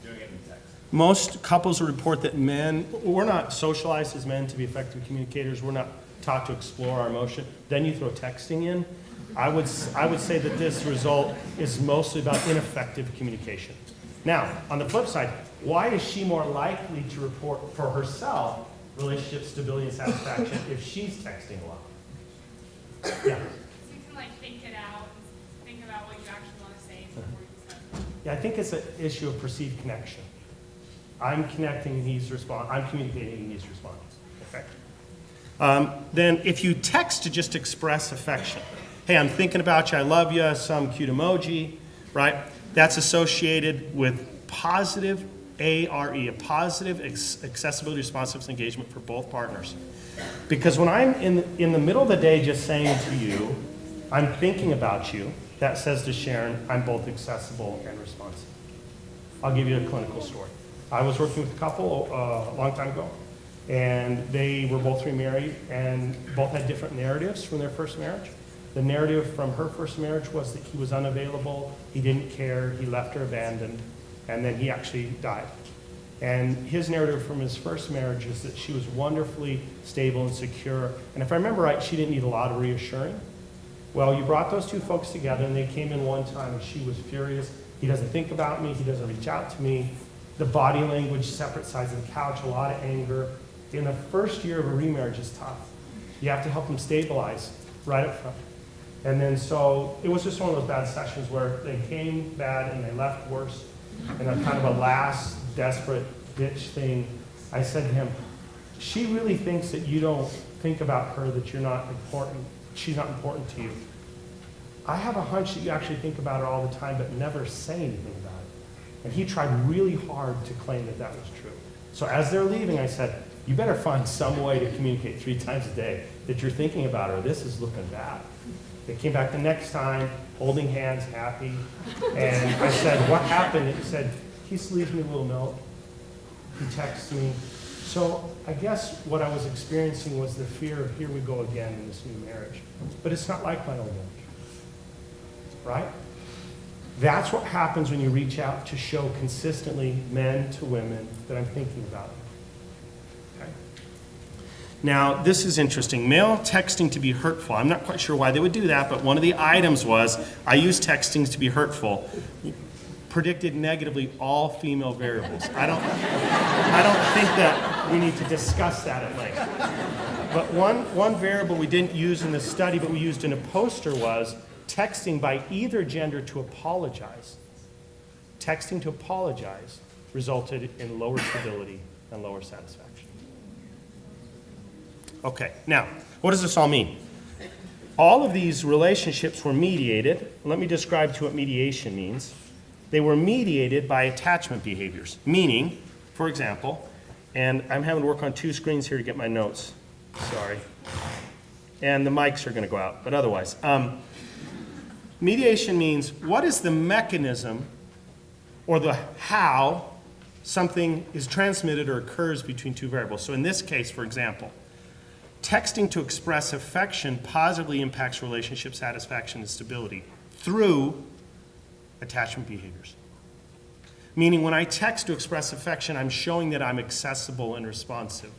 doing it in text. Most couples will report that we're not socialized as men to be effective communicators. We're not taught to explore our emotion. Then you throw texting in. I would say that this result is mostly about ineffective communication. Now, on the flip side, why is she more likely to report for herself relationship stability and satisfaction if she's texting a lot? Yeah. So you can like think it out and think about what you actually want to say before you say it. Yeah, I think it's an issue of perceived connection. I'm connecting and he's responding. I'm communicating and he's responding. Okay. Then if you text to just express affection, hey, I'm thinking about you, I love you, some cute emoji, right? That's associated with positive ARE, a positive accessibility, responsiveness, engagement for both partners. Because when I'm in the middle of the day just saying to you, I'm thinking about you, that says to Sharon, I'm both accessible and responsive. I'll give you a clinical story. I was working with a couple a long time ago, and they were both remarried, and both had different narratives from their first marriage. The narrative from her first marriage was that he was unavailable, he didn't care, he left her abandoned, and then he actually died. And his narrative from his first marriage is that she was wonderfully stable and secure, and if I remember right, she didn't need a lot of reassuring. Well, you brought those two folks together, and they came in one time, and she was furious. He doesn't think about me, he doesn't reach out to me. The body language, separate sides of the couch, a lot of anger. In the first year of a remarriage is tough. You have to help them stabilize right up front. And then so it was just one of those bad sessions where they came bad and they left worse. And then kind of a last desperate ditch thing, I said to him, she really thinks that you don't think about her, that you're not important, she's not important to you. I have a hunch that you actually think about her all the time but never say anything about it. And he tried really hard to claim that that was true. So as they're leaving, I said, you better find some way to communicate 3 times a day that you're thinking about her. This is looking bad. They came back the next time, holding hands, happy. And I said, what happened? He said, he just leaves me a little note. he texts me. So I guess what I was experiencing was the fear of here we go again in this new marriage. But it's not like my old marriage, right? That's what happens when you reach out to show consistently, men to women, that I'm thinking about it. Okay? Now, this is interesting. Male texting to be hurtful. I'm not quite sure why they would do that, but one of the items was, I use texting to be hurtful. Predicted negatively all female variables. I don't think that we need to discuss that at length. But one variable we didn't use in this study, but we used in a poster was texting by either gender to apologize. Texting to apologize resulted in lower stability and lower satisfaction. Okay, now, what does this all mean? All of these relationships were mediated. Let me describe to you what mediation means. They were mediated by attachment behaviors, meaning, for example, and I'm having to work on 2 screens here to get my notes, sorry. And the mics are going to go out, but otherwise. Mediation means what is the mechanism or the how something is transmitted or occurs between 2 variables. So in this case, for example, texting to express affection positively impacts relationship satisfaction and stability through attachment behaviors. Meaning when I text to express affection, I'm showing that I'm accessible and responsive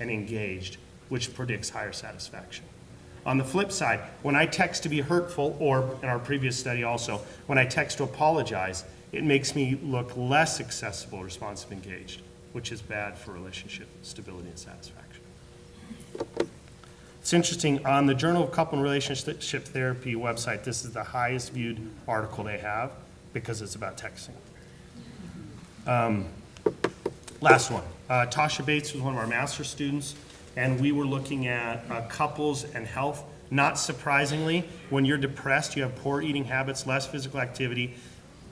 and engaged, which predicts higher satisfaction. On the flip side, when I text to be hurtful, or in our previous study also, when I text to apologize, it makes me look less accessible, responsive, engaged, which is bad for relationship stability and satisfaction. It's interesting, on the Journal of Couple and Relationship Therapy website, this is the highest viewed article they have because it's about texting. Last one. Tasha Bates was one of our master's students, and we were looking at couples and health. Not surprisingly, when you're depressed, you have poor eating habits, less physical activity,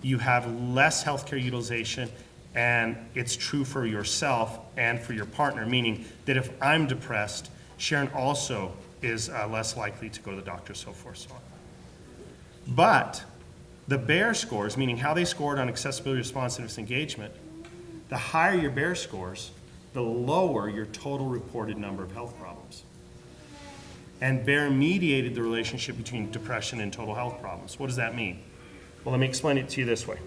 you have less healthcare utilization, and it's true for yourself and for your partner, meaning that if I'm depressed, Sharon also is less likely to go to the doctor, so forth, so on. But the BEAR scores, meaning how they scored on accessibility, responsiveness, engagement, the higher your BEAR scores, the lower your total reported number of health problems. And BEAR mediated the relationship between depression and total health problems. What does that mean? Well, let me explain it to you this way.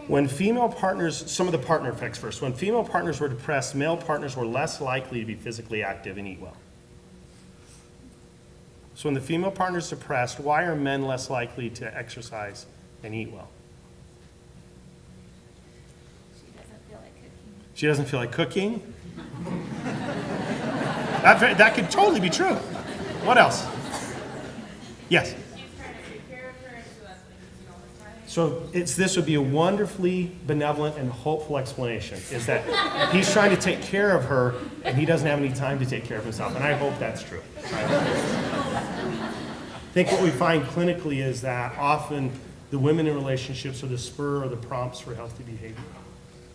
When female partners, some of the partner effects first. When female partners were depressed, male partners were less likely to be physically active and eat well. So when the female partner is depressed, why are men less likely to exercise and eat well? She doesn't feel like cooking. That could totally be true. What else? Yes? So this would be a wonderfully benevolent and hopeful explanation, is that he's trying to take care of her and he doesn't have any time to take care of himself, and I hope that's true. I think what we find clinically is that often the women in relationships are the spur or the prompts for healthy behavior.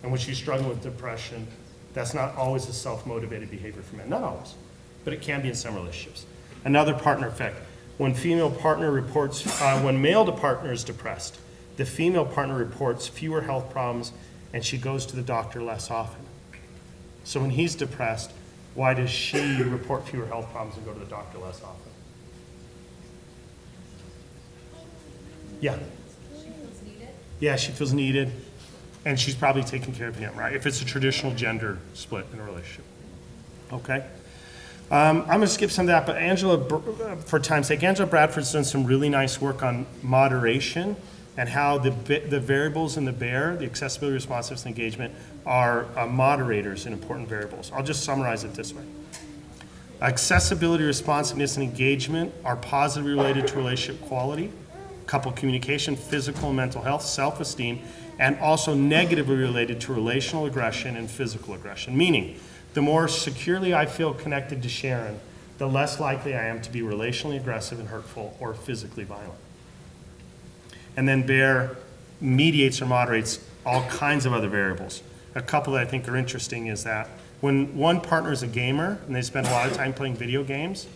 And when she's struggling with depression, that's not always a self-motivated behavior for men. Not always, but it can be in some relationships. Another partner effect. When female partner reports, when male partner is depressed, the female partner reports fewer health problems and she goes to the doctor less often. So when he's depressed, why does she report fewer health problems and go to the doctor less often? Yeah. She feels needed. Yeah, she feels needed, and she's probably taking care of him, right? If it's a traditional gender split in a relationship. Okay? I'm going to skip some of that, but Angela, for time's sake, Angela Bradford's done some really nice work on moderation and how the variables in the BEAR, the accessibility, responsiveness, and engagement, are moderators in important variables. I'll just summarize it this way. Accessibility, responsiveness, and engagement are positively related to relationship quality, couple communication, physical and mental health, self-esteem, and also negatively related to relational aggression and physical aggression. Meaning, the more securely I feel connected to Sharon, the less likely I am to be relationally aggressive and hurtful or physically violent. And then BEAR mediates or moderates all kinds of other variables. A couple that I think are interesting is that when one partner is a gamer and they spend a lot of time playing video games,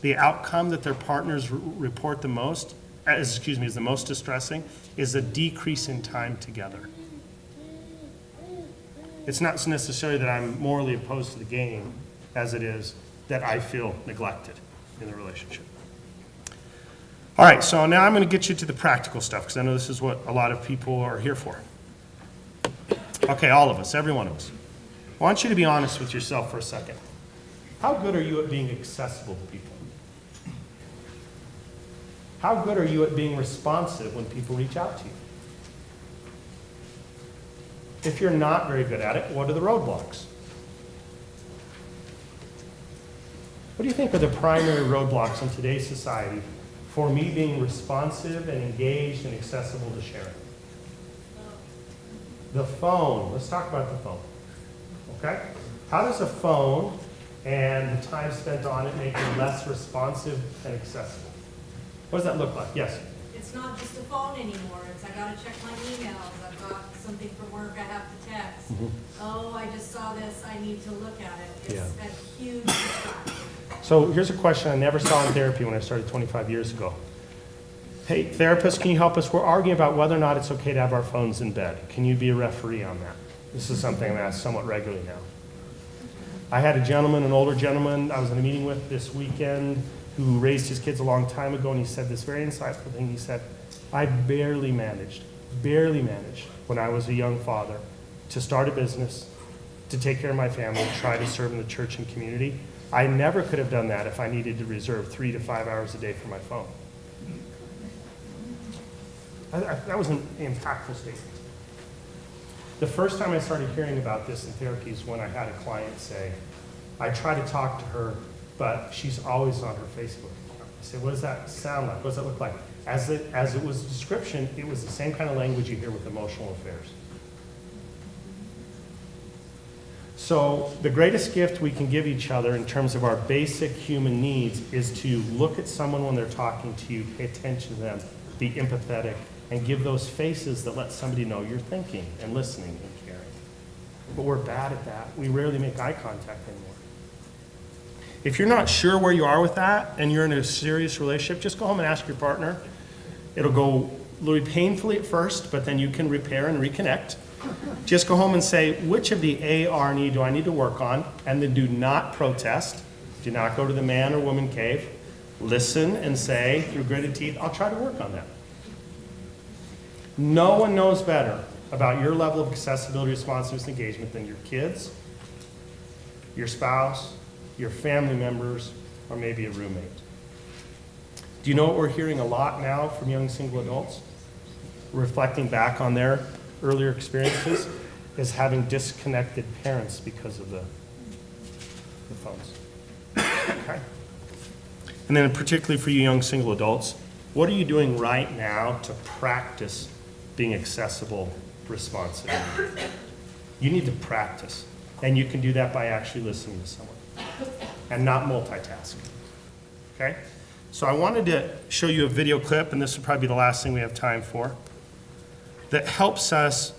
the outcome that their partners report the most, is the most distressing, is a decrease in time together. It's not necessarily that I'm morally opposed to the game as it is that I feel neglected in the relationship. All right, so now I'm going to get you to the practical stuff because I know this is what a lot of people are here for. Okay, all of us, every one of us. I want you to be honest with yourself for a second. How good are you at being accessible to people? How good are you at being responsive when people reach out to you? If you're not very good at it, what are the roadblocks? What do you think are the primary roadblocks in today's society for me being responsive and engaged and accessible to sharing? The phone. Let's talk about the phone. Okay? How does a phone and the time spent on it make you less responsive and accessible? What does that look like? Yes? It's not just a phone anymore. It's I gotta check my emails. I've got something from work I have to text. Oh, I just saw this. I need to look at it. It's a huge distraction. So here's a question I never saw in therapy when I started 25 years ago. Hey, therapist, can you help us? We're arguing about whether or not it's okay to have our phones in bed. Can you be a referee on that? This is something I'm asked somewhat regularly now. I had a gentleman, an older gentleman, I was in a meeting with this weekend who raised his kids a long time ago, and he said this very insightful thing. He said, I barely managed when I was a young father to start a business, to take care of my family, try to serve in the church and community. I never could have done that if I needed to reserve 3 to 5 hours a day for my phone. That was an impactful statement. The first time I started hearing about this in therapy is when I had a client say, I try to talk to her, but she's always on her Facebook. I said, what does that sound like? What does that look like? As it was a description, it was the same kind of language you hear with emotional affairs. So the greatest gift we can give each other in terms of our basic human needs is to look at someone when they're talking to you, pay attention to them, be empathetic, and give those faces that let somebody know you're thinking and listening and caring. But we're bad at that. We rarely make eye contact anymore. If you're not sure where you are with that and you're in a serious relationship, just go home and ask your partner. It'll go a little painfully at first, but then you can repair and reconnect. Just go home and say, which of the AR need do I need to work on? And then do not protest. Do not go to the man or woman cave. Listen and say, through gritted teeth, I'll try to work on that. No one knows better about your level of accessibility, responsiveness, and engagement than your kids, your spouse, your family members, or maybe a roommate. Do you know what we're hearing a lot now from young single adults? Reflecting back on their earlier experiences is having disconnected parents because of the phones. Okay? And then particularly for you young single adults, what are you doing right now to practice being accessible, responsive? You need to practice. And you can do that by actually listening to someone and not multitask. Okay? So I wanted to show you a video clip, and this will probably be the last thing we have time for, that helps us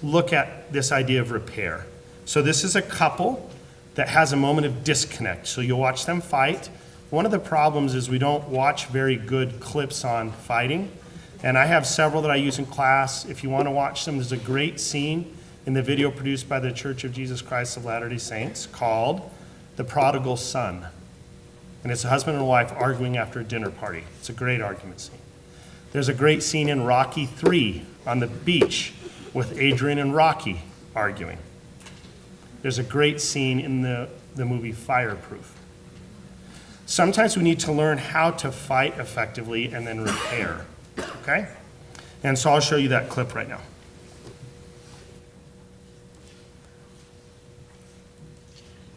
look at this idea of repair. So this is a couple that has a moment of disconnect. So you'll watch them fight. One of the problems is we don't watch very good clips on fighting. And I have several that I use in class. If you want to watch them, there's a great scene in the video produced by the Church of Jesus Christ of Latter-day Saints called The Prodigal Son. And it's a husband and wife arguing after a dinner party. It's a great argument scene. There's a great scene in Rocky 3 on the beach with Adrian and Rocky arguing. There's a great scene in the movie Fireproof. Sometimes we need to learn how to fight effectively and then repair, okay? And so I'll show you that clip right now.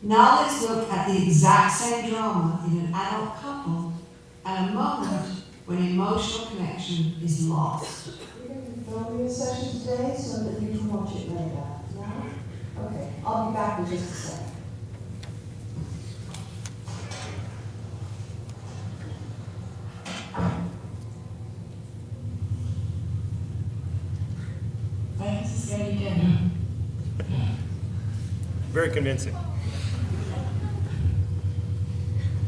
Now let's look at the exact same drama in an adult couple at a moment when emotional connection is lost. We're going to film your session today so that you can watch it later. Yeah? Okay, I'll be back in just a second. This is very good. Very convincing.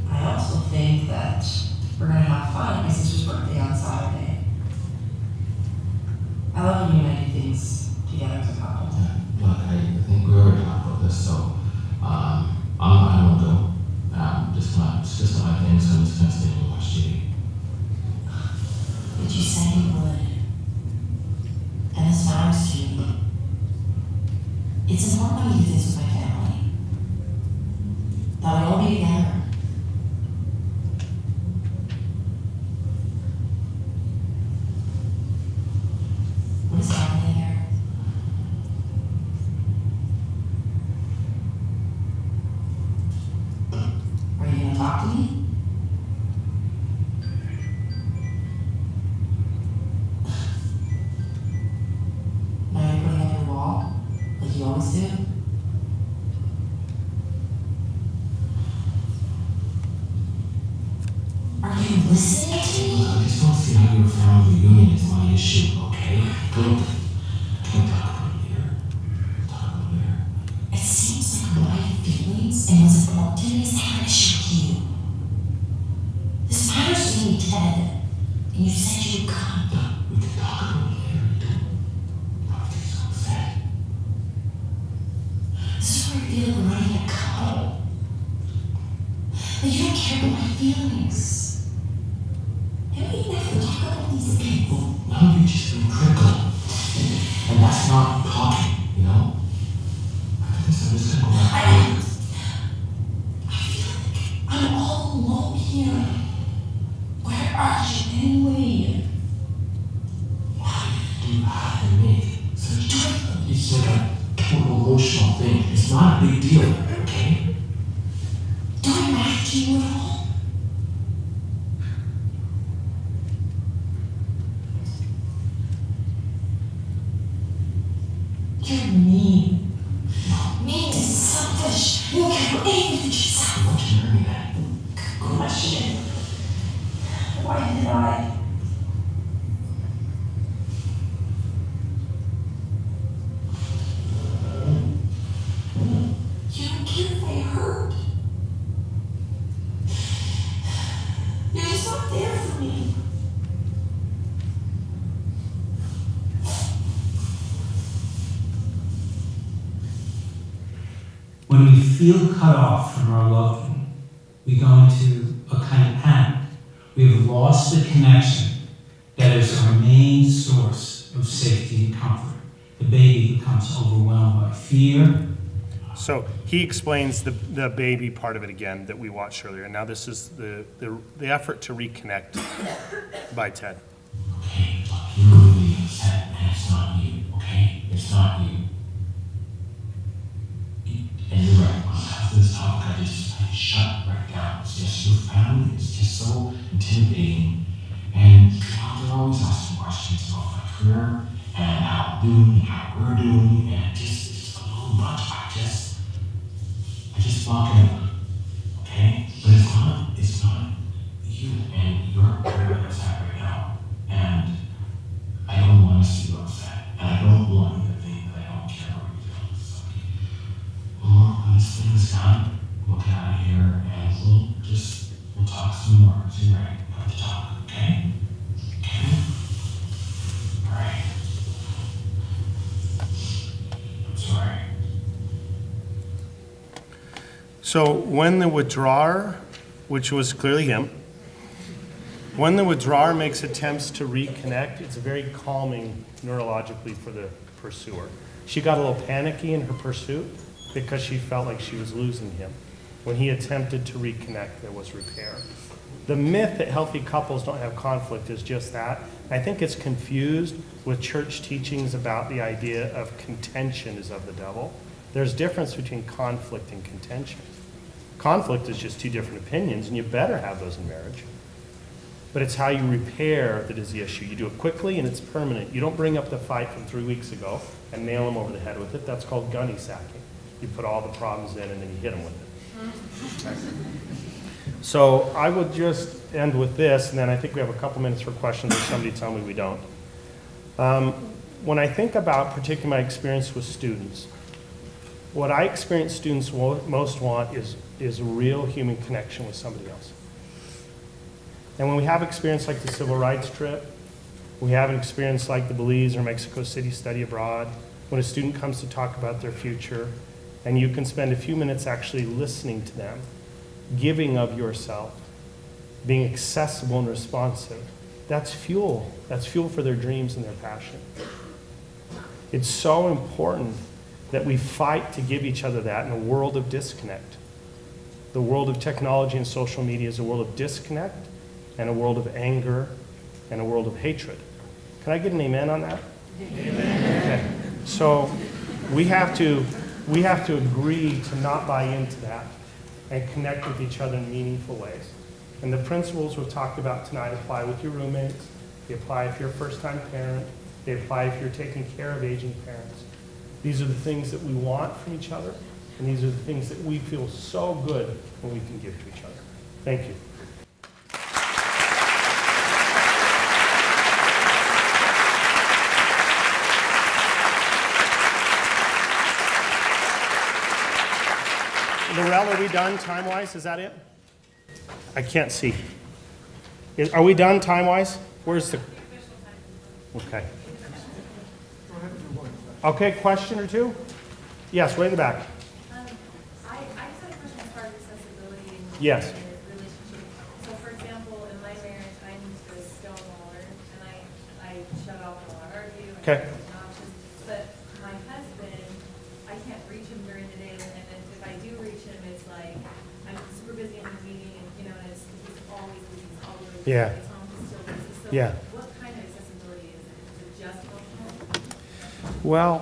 I also think that we're going to have fun. My sister's birthday on Saturday. I love when you and I do things together as a couple. I think we It's important that we do this with my family. That we all be together. What is happening here? Are you gonna talk to me? Are you putting up your wall like you always do? Are you listening to me? I just don't see how your family reunion is my issue, okay? Don't talk about it here. Talk about it here. It seems like my feelings and what's important to me is an issue with you. This matters to me, Ted. And you said you would come. We can talk about it here. Don't get so upset. This is where I feel like we're running a couple. But you don't care about my feelings. And we even have to talk about these things. Well, now you're just being critical. And that's not talking, you know? After this, I'm just gonna go back to work. I feel like I'm all alone here. Where are you anyway? Why do you have to make such it's like a total emotional thing? It's not a big deal, okay? Do I matter to you at all? You're mean. Mean and selfish. You don't care about anything but yourself. Why don't you marry me then? Good question. Why did I? You don't care if I hurt. You're just not there for me. When we feel cut off from our loved one, we go into a kind of panic. We have lost the connection that is our main source of safety and comfort. The baby becomes overwhelmed by fear. So he explains the baby part of it again that we watched earlier. Now this is the effort to reconnect by Ted. Okay, look, you're really upset, and it's not you, okay? It's not you. And you're right, when it comes to this topic, I shut right down. It's just your family, it's just so intimidating. And they're always asking questions about my career, and how I'm doing, and how we're doing, and it's just a little much. I just block it out, okay? But it's not you, and you're very upset right now. And I don't want to see you upset, and I don't want you to think that I don't care about your feelings. So, when this thing is done, we'll get out of here, and we'll talk some more. So you're right, we have to talk, okay? Okay? All right. I'm sorry. So when the withdrawer, which was clearly him, when the withdrawer makes attempts to reconnect, it's very calming neurologically for the pursuer. She got a little panicky in her pursuit because she felt like she was losing him. When he attempted to reconnect, there was repair. The myth that healthy couples don't have conflict is just that. I think it's confused with church teachings about the idea of contention is of the devil. There's difference between conflict and contention. Conflict is just two different opinions, and you better have those in marriage. But it's how you repair that is the issue. You do it quickly and it's permanent. You don't bring up the fight from 3 weeks ago and nail them over the head with it. That's called gunny sacking. You put all the problems in and then you hit them with it. So I would just end with this, and then I think we have a couple minutes for questions, or somebody tell me we don't. When I think about particularly my experience with students, what I experience students most want is real human connection with somebody else. And when we have experience like the civil rights trip, we have an experience like the Belize or Mexico City study abroad, when a student comes to talk about their future, and you can spend a few minutes actually listening to them, giving of yourself, being accessible and responsive, that's fuel. That's fuel for their dreams and their passion. It's so important that we fight to give each other that in a world of disconnect. The world of technology and social media is a world of disconnect and a world of anger and a world of hatred. Can I get an amen on that? Amen. Okay. So we have to agree to not buy into that and connect with each other in meaningful ways. And the principles we've talked about tonight apply with your roommates. They apply if you're a first-time parent. They apply if you're taking care of aging parents. These are the things that we want from each other, and these are the things that we feel so good when we can give to each other. Thank you. Laurel, are we done time-wise? Is that it? I can't see. Are we done time-wise? Where's the... Okay. Okay, question or two? Yes, way in the back. I just had a question as far as accessibility and Yes. the relationship. So for example, in my marriage, I'm the stonewaller, and I shut off and I argue, and Okay. I'm obnoxious. But my husband, I can't reach him during the day, and then if I do reach him, it's like, I'm super busy in a meeting, and and he's always busy, he's always busy. Yeah. It's home, he's still busy. So Yeah. what kind of accessibility is it? Is it just emotional? Well,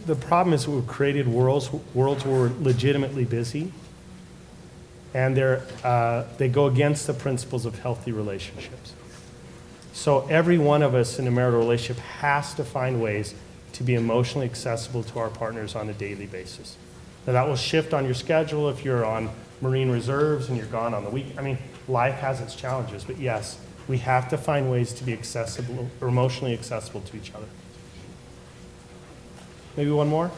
the problem is we've created worlds where we're legitimately busy, and they go against the principles of healthy relationships. So every one of us in a marital relationship has to find ways to be emotionally accessible to our partners on a daily basis. Now that will shift on your schedule if you're on Marine Reserves and you're gone on the week. I mean, life has its challenges, but yes, we have to find ways to be accessible or emotionally accessible to each other. Maybe one more?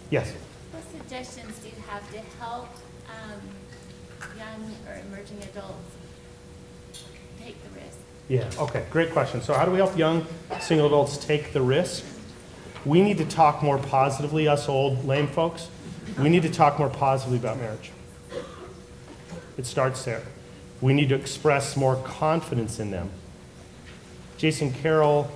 Yes. What suggestions do you have to help young or emerging adults take the risk? Yeah, okay, great question. So how do we help young single adults take the risk? We need to talk more positively, us old lame folks. We need to talk more positively about marriage. It starts there. We need to express more confidence in them. Jason Carroll,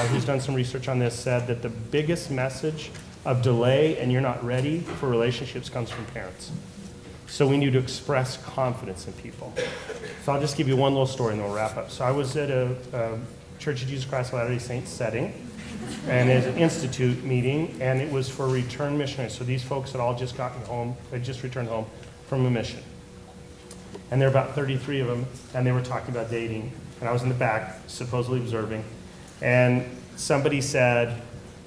who's done some research on this, said that the biggest message of delay and you're not ready for relationships comes from parents. So we need to express confidence in people. So I'll just give you one little story and then we'll wrap up. So I was at a Church of Jesus Christ of Latter-day Saints setting, and it was an institute meeting, and it was for return missionaries. So these folks had all just gotten home, had just returned home from a mission. And there were about 33 of them, and they were talking about dating. And I was in the back, supposedly observing. And somebody said,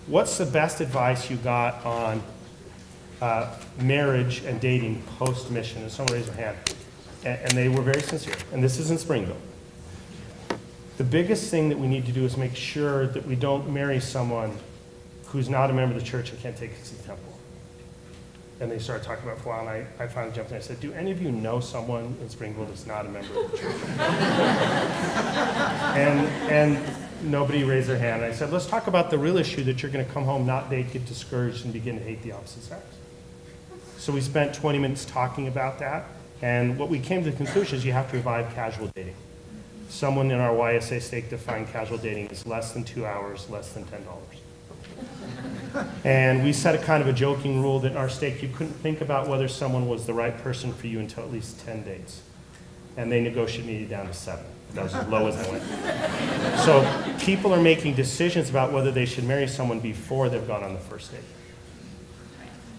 what's the best advice you got on marriage and dating post-mission? And someone raised their hand. And they were very sincere. And this is in Springville. The biggest thing that we need to do is make sure that we don't marry someone who's not a member of the church and can't take us to the temple. And they started talking about it for a while, and I finally jumped in. I said, do any of you know someone in Springville that's not a member of the church? and nobody raised their hand. And I said, let's talk about the real issue that you're going to come home, not date, get discouraged, and begin to hate the opposite sex. So we spent 20 minutes talking about that, and what we came to the conclusion is you have to revive casual dating. Someone in our YSA stake defined casual dating as less than 2 hours, less than $10. And we set a kind of a joking rule that in our stake you couldn't think about whether someone was the right person for you until at least 10 dates. And they negotiated me down to 7. That was as low as I went. So people are making decisions about whether they should marry someone before they've gone on the first date.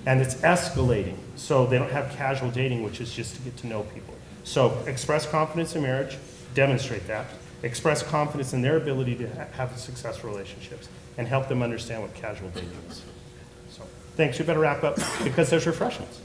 And it's escalating. So they don't have casual dating, which is just to get to know people. So express confidence in marriage, demonstrate that. Express confidence in their ability to have successful relationships and help them understand what casual dating is. So thanks, we better wrap up because there's refreshments.